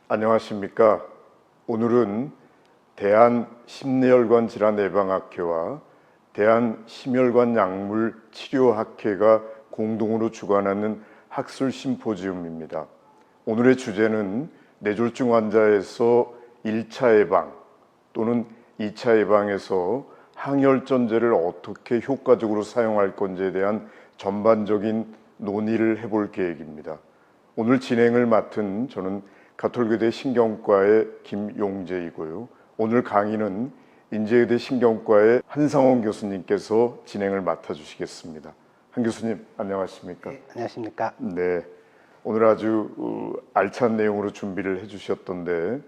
안녕하십니까. 오늘은 대한심내혈관 질환예방학회와 대한심혈관약물치료학회가 공동으로 주관하는 학술 심포지움입니다. 오늘의 주제는 뇌졸중 환자에서 1차 예방 또는 2차 예방에서 항혈전제를 어떻게 효과적으로 사용할 건지에 대한 전반적인 논의를 해볼 계획입니다. 오늘 진행을 맡은 저는 가톨교대 신경과의 김용재이고요. 오늘 강의는 인제의대 신경과의 한상원 교수님께서 진행을 맡아주시겠습니다. 한 교수님 안녕하십니까? 네, 안녕하십니까? 네, 오늘 아주 알찬 내용으로 준비를 해주셨던데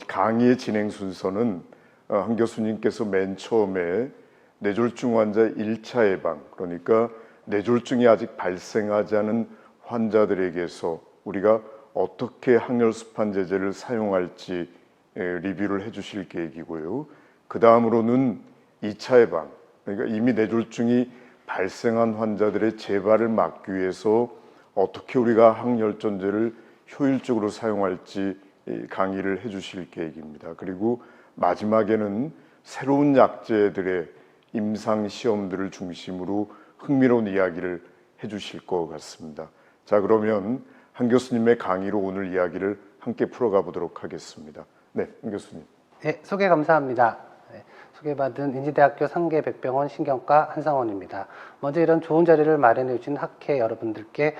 강의의 진행 순서는 한 교수님께서 맨 처음에 뇌졸중 환자 1차 예방, 그러니까 뇌졸중이 아직 발생하지 않은 환자들에게서 우리가 어떻게 항혈수판제제를 사용할지 리뷰를 해주실 계획이고요. 그 다음으로는 2차 예방, 그러니까 이미 뇌졸중이 발생한 환자들의 재발을 막기 위해서 어떻게 우리가 항혈전제를 효율적으로 사용할지 강의를 해주실 계획입니다. 그리고 마지막에는 새로운 약제들의 임상 시험들을 중심으로 흥미로운 이야기를 해주실 것 같습니다. 자, 그러면 한 교수님의 강의로 오늘 이야기를 함께 풀어가 보도록 하겠습니다. 네, 한 교수님. 네, 소개 감사합니다. 네, 소개받은 인지대학교 상계백병원 신경과 한상원입니다. 먼저 이런 좋은 자리를 마련해 주신 학회 여러분들께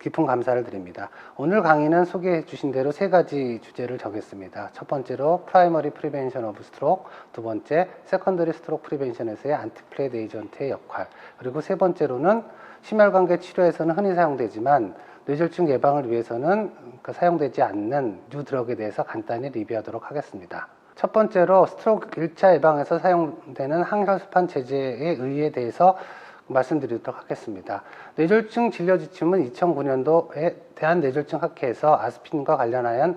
깊은 감사를 드립니다. 오늘 강의는 소개해 주신 대로 세 가지 주제를 정했습니다. 첫 번째로 프라이머리 프리벤션 오브 스트로크, 두 번째 세컨더리 스트로크 프리벤션에서의 안티플레이드 에이전트의 역할, 그리고 세 번째로는 심혈관계 치료에서는 흔히 사용되지만 뇌졸중 예방을 위해서는 사용되지 않는 뉴 드럭에 대해서 간단히 리뷰하도록 하겠습니다. 첫 번째로 스트로크 1차 예방에서 사용되는 항혈수판 제제의 의의에 대해서 말씀드리도록 하겠습니다. 뇌졸중 진료 지침은 2009년도에 대한뇌졸중학회에서 아스피린과 관련하여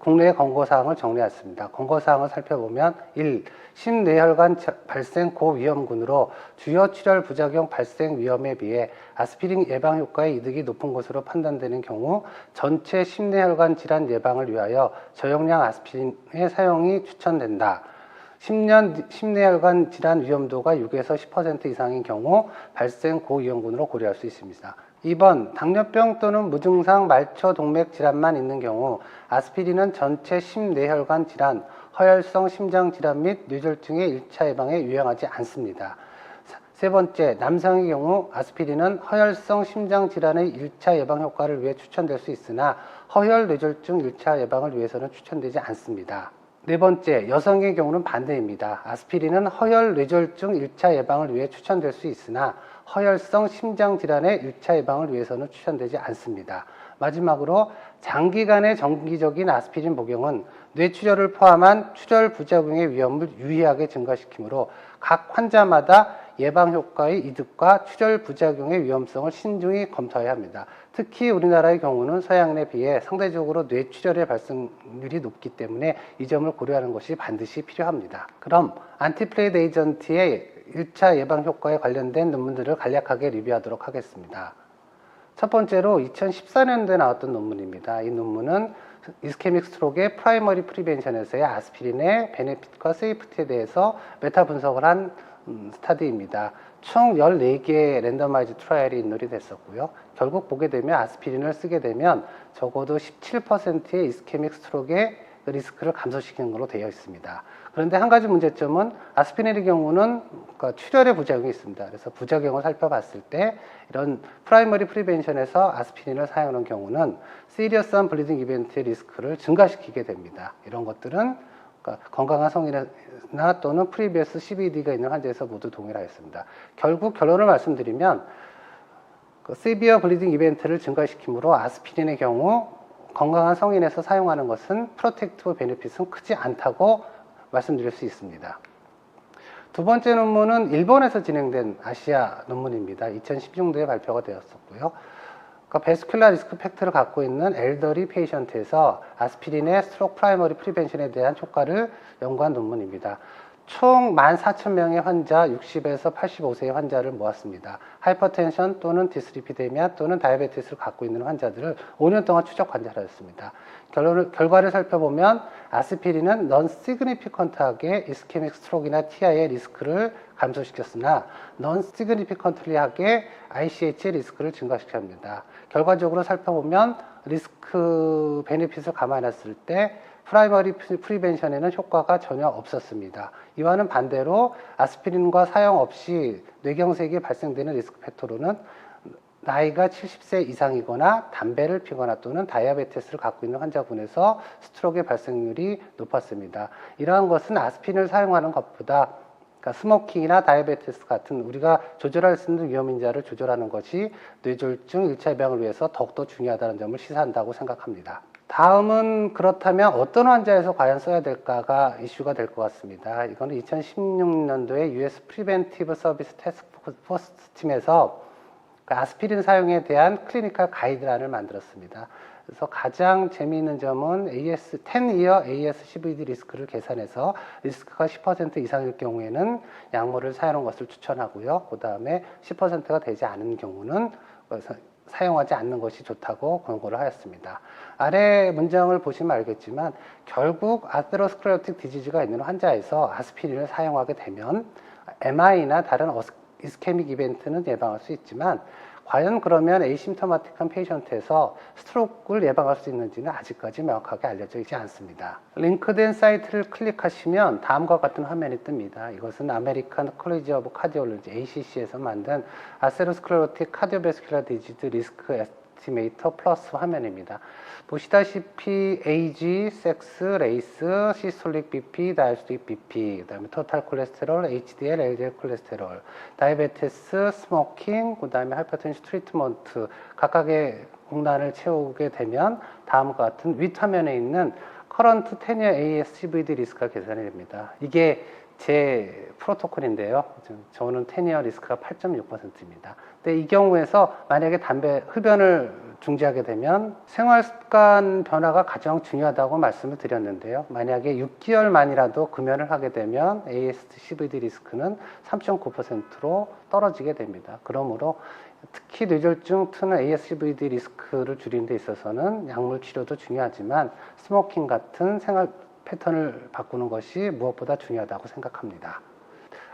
국내의 권고사항을 정리했습니다. 권고사항을 살펴보면 1. 심뇌혈관 발생 고위험군으로 주요 출혈 부작용 발생 위험에 비해 아스피린 예방 효과의 이득이 높은 것으로 판단되는 경우 전체 심뇌혈관 질환 예방을 위하여 저용량 아스피린의 사용이 추천된다. 10년 심뇌혈관 질환 위험도가 6에서 10% 이상인 경우 발생 고위험군으로 고려할 수 있습니다. 2번, 당뇨병 또는 무증상 말초 동맥 질환만 있는 경우 아스피린은 전체 심뇌혈관 질환, 허혈성 심장 질환 및 뇌졸중의 1차 예방에 유용하지 않습니다. 세 번째, 남성의 경우 아스피린은 허혈성 심장 질환의 1차 예방 효과를 위해 추천될 수 있으나 허혈 뇌졸중 1차 예방을 위해서는 추천되지 않습니다. 네 번째, 여성의 경우는 반대입니다. 아스피린은 허혈 뇌졸중 1차 예방을 위해 추천될 수 있으나 허혈성 심장 질환의 1차 예방을 위해서는 추천되지 않습니다. 마지막으로 장기간의 정기적인 아스피린 복용은 뇌출혈을 포함한 출혈 부작용의 위험을 유의하게 증가시키므로 각 환자마다 예방 효과의 이득과 출혈 부작용의 위험성을 신중히 검토해야 합니다. 특히 우리나라의 경우는 서양에 비해 상대적으로 뇌출혈의 발생률이 높기 때문에 이 점을 고려하는 것이 반드시 필요합니다. 그럼 안티플레이드 에이전트의 1차 예방 효과에 관련된 논문들을 간략하게 리뷰하도록 하겠습니다. 첫 번째로 2014년도에 나왔던 논문입니다. 이 논문은 이스케믹 스트로크의 프라이머리 프리벤션에서의 아스피린의 베네핏과 세이프티에 대해서 메타 분석을 한 스터디입니다. 총 14개의 랜더마이즈 트라이얼이 인출이 됐었고요. 결국 보게 되면 아스피린을 쓰게 되면 적어도 17%의 이스케믹 스트로크의 리스크를 감소시키는 것으로 되어 있습니다. 그런데 한 가지 문제점은 아스피린의 경우는 출혈의 부작용이 있습니다. 그래서 부작용을 살펴봤을 때 이런 프라이머리 프리벤션에서 아스피린을 사용하는 경우는 시리어스한 블리딩 이벤트의 리스크를 증가시키게 됩니다. 이런 것들은 건강한 성인이나 또는 프리비어스 CVD가 있는 환자에서 모두 동일하였습니다. 결국 결론을 말씀드리면 시비어 블리딩 이벤트를 증가시키므로 아스피린의 경우 건강한 성인에서 사용하는 것은 프로텍티브 베네핏은 크지 않다고 말씀드릴 수 있습니다. 두 번째 논문은 일본에서 진행된 아시아 논문입니다. 2016년도에 발표가 되었었고요. 베스큘라 리스크 팩트를 갖고 있는 엘더리 페이션트에서 아스피린의 스트로크 프라이머리 프리벤션에 대한 효과를 연구한 논문입니다. 총 14,000명의 환자 60에서 85세의 환자를 모았습니다. 하이퍼텐션 또는 디스리피데미아 또는 다이아베티스를 갖고 있는 환자들을 5년 동안 추적 관찰하였습니다. 결과를 살펴보면 아스피린은 넌 시그니피컨트하게 이스케믹 스트로크나 TI의 리스크를 감소시켰으나 넌 시그니피컨트리하게 ICH의 리스크를 증가시킵니다. 결과적으로 살펴보면 리스크 베네핏을 감안했을 때 프라이머리 프리벤션에는 효과가 전혀 없었습니다. 이와는 반대로 아스피린과 사용 없이 뇌경색이 발생되는 리스크 팩터로는 나이가 70세 이상이거나 담배를 피거나 또는 다이아베티스를 갖고 있는 환자군에서 스트로크의 발생률이 높았습니다. 이러한 것은 아스피린을 사용하는 것보다 그러니까 스모킹이나 다이아베티스 같은 우리가 조절할 수 있는 위험인자를 조절하는 것이 뇌졸중 1차 예방을 위해서 더욱더 중요하다는 점을 시사한다고 생각합니다. 다음은 그렇다면 어떤 환자에서 과연 써야 될까가 이슈가 될 것 같습니다. 이거는 2016년도에 US 프리벤티브 서비스 태스크 포스 팀에서 아스피린 사용에 대한 클리니컬 가이드라인을 만들었습니다. 그래서 가장 재미있는 점은 10-year ASCVD 리스크를 계산해서 리스크가 10% 이상일 경우에는 약물을 사용하는 것을 추천하고요. 그 다음에 10%가 되지 않은 경우는 사용하지 않는 것이 좋다고 권고를 하였습니다. 아래 문장을 보시면 알겠지만 결국 아테로스클레로틱 디지즈가 있는 환자에서 아스피린을 사용하게 되면 MI나 다른 이스케믹 이벤트는 예방할 수 있지만 과연 그러면 에이심토마틱한 페이션트에서 스트로크를 예방할 수 있는지는 아직까지 명확하게 알려져 있지 않습니다. 링크된 사이트를 클릭하시면 다음과 같은 화면이 뜹니다. 이것은 아메리칸 컬리지 오브 카디올로지 ACC에서 만든 아테로스클레로틱 카디오베스큘러 디지즈 리스크 에스티메이터 플러스 화면입니다. 보시다시피 에이지, 섹스, 레이스, 시스톨릭 BP, 다이스톨릭 BP, 그다음에 토탈 콜레스테롤, HDL, LDL 콜레스테롤, 다이아베티스, 스모킹, 그다음에 하이퍼텐션 트리트먼트 각각의 공란을 채우게 되면 다음과 같은 윗화면에 있는 커런트 10year ASCVD 리스크가 계산이 됩니다. 이게 제 프로토콜인데요. 저는 10year 리스크가 8.6%입니다. 근데 이 경우에서 만약에 담배 흡연을 중지하게 되면 생활습관 변화가 가장 중요하다고 말씀을 드렸는데요. 만약에 6개월 만이라도 금연을 하게 되면 ASCVD 리스크는 3.9%로 떨어지게 됩니다. 그러므로 특히 뇌졸중 2는 ASCVD 리스크를 줄이는 데 있어서는 약물 치료도 중요하지만 스모킹 같은 생활 패턴을 바꾸는 것이 무엇보다 중요하다고 생각합니다.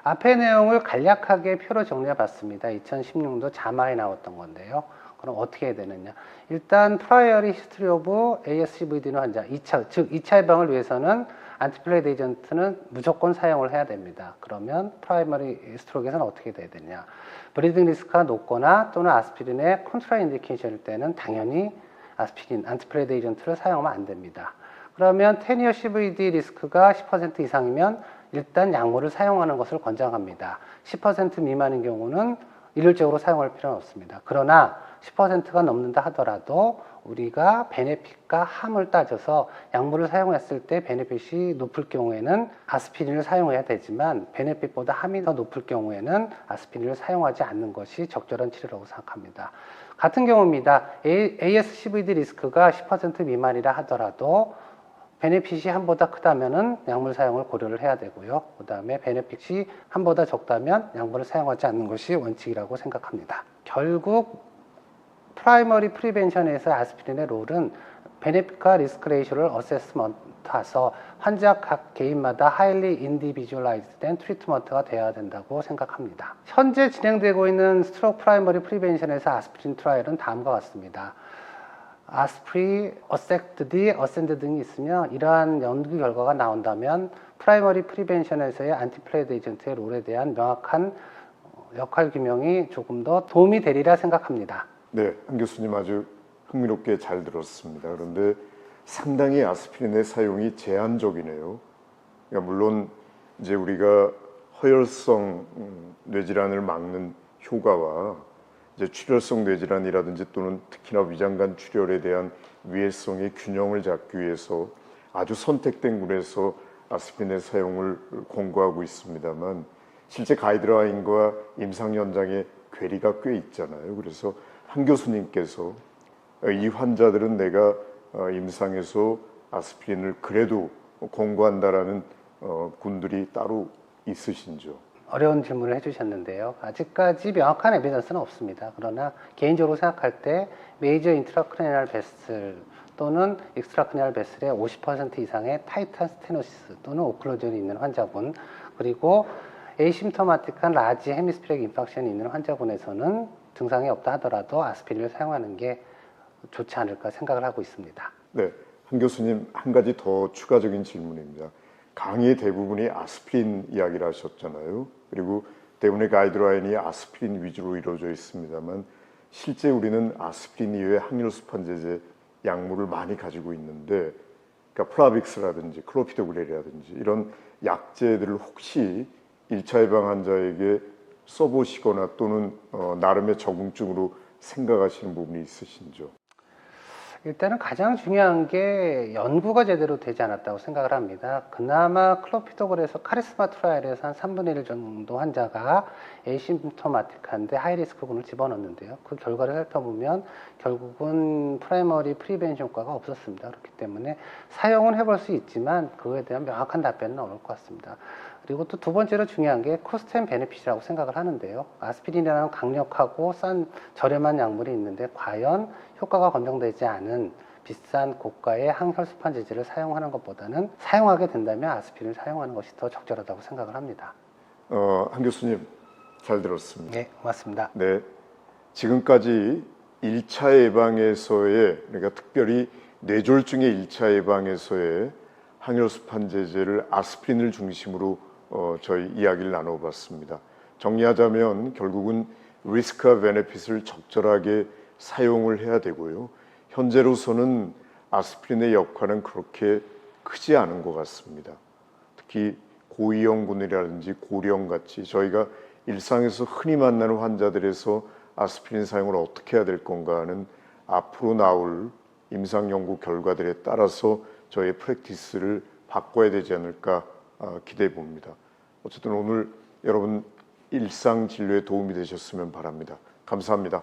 앞의 내용을 간략하게 표로 정리해 봤습니다. 2016년도 자마에 나왔던 건데요. 그럼 어떻게 해야 되느냐? 일단 프라이어리 히스토리 오브 ASCVD 환자 2차, 즉 2차 예방을 위해서는 안티플레이드 에이전트는 무조건 사용을 해야 됩니다. 그러면 프라이머리 스트로크에서는 어떻게 돼야 되냐? 브리딩 리스크가 높거나 또는 아스피린의 컨트라 인디케이션일 때는 당연히 아스피린, 안티플레이드 에이전트를 사용하면 안 됩니다. 그러면 10year CVD 리스크가 10% 이상이면 일단 약물을 사용하는 것을 권장합니다. 10% 미만인 경우는 일률적으로 사용할 필요는 없습니다. 그러나 10%가 넘는다 하더라도 우리가 베네핏과 함을 따져서 약물을 사용했을 때 베네핏이 높을 경우에는 아스피린을 사용해야 되지만 베네핏보다 함이 더 높을 경우에는 아스피린을 사용하지 않는 것이 적절한 치료라고 생각합니다. 같은 경우입니다. ASCVD 리스크가 10% 미만이라 하더라도 베네핏이 함보다 크다면은 약물 사용을 고려를 해야 되고요. 그 다음에 베네핏이 함보다 적다면 약물을 사용하지 않는 것이 원칙이라고 생각합니다. 결국 프라이머리 프리벤션에서 아스피린의 롤은 베네핏과 리스크 레이쇼를 어세스먼트해서 환자 각 개인마다 하일리 인디비주얼라이즈된 트리트먼트가 되어야 된다고 생각합니다. 현재 진행되고 있는 스트로크 프라이머리 프리벤션에서 아스피린 트라이얼은 다음과 같습니다. 아스프리, 어섹트디, 어센드 등이 있으며 이러한 연구 결과가 나온다면 프라이머리 프리벤션에서의 안티플레이드 에이전트의 롤에 대한 명확한 역할 규명이 조금 더 도움이 되리라 생각합니다. 네, 한 교수님 아주 흥미롭게 잘 들었습니다. 그런데 상당히 아스피린의 사용이 제한적이네요. 그러니까 물론 이제 우리가 허혈성 뇌질환을 막는 효과와 이제 출혈성 뇌질환이라든지 또는 특히나 위장관 출혈에 대한 위해성의 균형을 잡기 위해서 아주 선택된 군에서 아스피린의 사용을 권고하고 있습니다만 실제 가이드라인과 임상 현장에 괴리가 꽤 있잖아요. 그래서 한 교수님께서 이 환자들은 내가 임상에서 아스피린을 그래도 권고한다라는 군들이 따로 있으신지요? 어려운 질문을 해주셨는데요. 아직까지 명확한 에비던스는 없습니다. 그러나 개인적으로 생각할 때 메이저 인트라크레니얼 베슬 또는 익스트라크레니얼 베슬의 50% 이상의 타이탄 스테노시스 또는 오클루전이 있는 환자분, 그리고 에이심토마틱한 라지 헤미스피릭 인팍션이 있는 환자분에서는 증상이 없다 하더라도 아스피린을 사용하는 게 좋지 않을까 생각을 하고 있습니다. 네, 한 교수님 한 가지 더 추가적인 질문입니다. 강의의 대부분이 아스피린 이야기를 하셨잖아요. 그리고 대부분의 가이드라인이 아스피린 위주로 이루어져 있습니다만 실제 우리는 아스피린 이외에 항혈수판제제 약물을 많이 가지고 있는데, 그러니까 플라빅스라든지 클로피도그렐이라든지 이런 약제들을 혹시 1차 예방 환자에게 써보시거나 또는 나름의 적응증으로 생각하시는 부분이 있으신지요? 일단은 가장 중요한 게 연구가 제대로 되지 않았다고 생각을 합니다. 그나마 클로피도그레에서 카리스마 트라이얼에서 한 3분의 1 정도 환자가 에이심토마틱한데 하이리스크군을 집어넣는데요. 그 결과를 살펴보면 결국은 프라이머리 프리벤션 효과가 없었습니다. 그렇기 때문에 사용은 해볼 수 있지만 그거에 대한 명확한 답변은 어려울 것 같습니다. 그리고 또 두 번째로 중요한 게 코스트 앤 베네핏이라고 생각을 하는데요. 아스피린이라는 강력하고 싼 저렴한 약물이 있는데 과연 효과가 검증되지 않은 비싼 고가의 항혈수판제제를 사용하는 것보다는 사용하게 된다면 아스피린을 사용하는 것이 더 적절하다고 생각을 합니다. 한 교수님 잘 들었습니다. 네, 고맙습니다. 네, 지금까지 1차 예방에서의, 그러니까 특별히 뇌졸중의 1차 예방에서의 항혈수판제제를 아스피린을 중심으로 저희 이야기를 나눠봤습니다. 정리하자면 결국은 리스크와 베네핏을 적절하게 사용을 해야 되고요. 현재로서는 아스피린의 역할은 그렇게 크지 않은 것 같습니다. 특히 고위험군이라든지 고령 같이 저희가 일상에서 흔히 만나는 환자들에서 아스피린 사용을 어떻게 해야 될 건가 하는 앞으로 나올 임상 연구 결과들에 따라서 저의 프랙티스를 바꿔야 되지 않을까 기대해 봅니다. 어쨌든 오늘 여러분 일상 진료에 도움이 되셨으면 바랍니다. 감사합니다.